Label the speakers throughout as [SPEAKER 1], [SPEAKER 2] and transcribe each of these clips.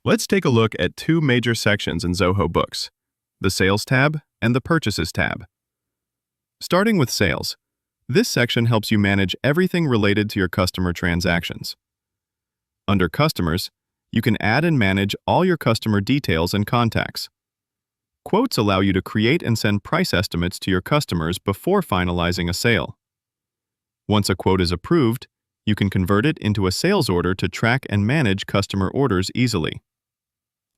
[SPEAKER 1] Let's take a look at two major sections in Zoho Books, the Sales tab and the Purchases tab. Starting with Sales, this section helps you manage everything related to your customer transactions. Under Customers, you can add and manage all your customer details and contacts. Quotes allow you to create and send price estimates to your customers before finalizing a sale. Once a quote is approved, you can convert it into a sales order to track and manage customer orders easily.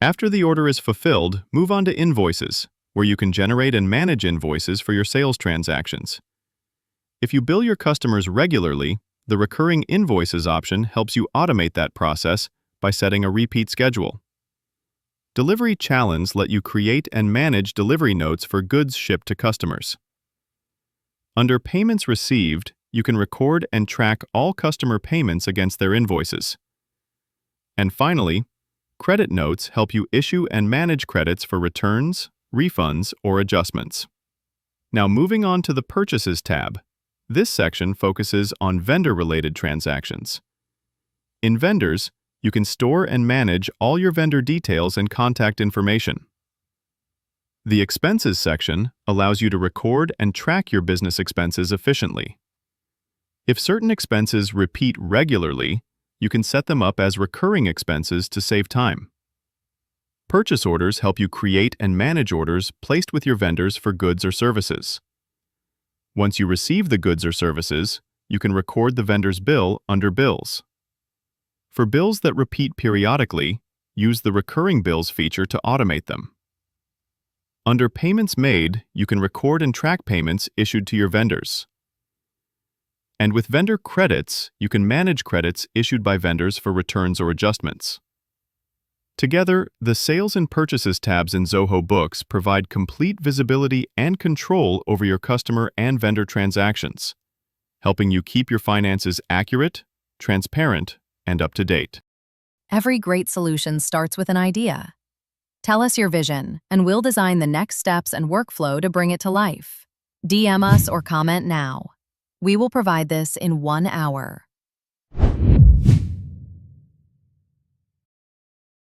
[SPEAKER 1] After the order is fulfilled, move on to Invoices, where you can generate and manage invoices for your sales transactions. If you bill your customers regularly, the Recurring Invoices option helps you automate that process by setting a repeat schedule. Delivery Challenges let you create and manage delivery notes for goods shipped to customers. Under Payments Received, you can record and track all customer payments against their invoices. And finally, Credit Notes help you issue and manage credits for returns, refunds, or adjustments. Now moving on to the Purchases tab. This section focuses on vendor-related transactions. In Vendors, you can store and manage all your vendor details and contact information. The Expenses section allows you to record and track your business expenses efficiently. If certain expenses repeat regularly, you can set them up as recurring expenses to save time. Purchase orders help you create and manage orders placed with your vendors for goods or services. Once you receive the goods or services, you can record the vendor's bill under Bills. For bills that repeat periodically, use the Recurring Bills feature to automate them. Under Payments Made, you can record and track payments issued to your vendors. And with Vendor Credits, you can manage credits issued by vendors for returns or adjustments. Together, the Sales and Purchases tabs in Zoho Books provide complete visibility and control over your customer and vendor transactions, helping you keep your finances accurate, transparent, and up to date.
[SPEAKER 2] Every great solution starts with an idea. Tell us your vision, and we'll design the next steps and workflow to bring it to life. DM us or comment now. We will provide this in 1 hour.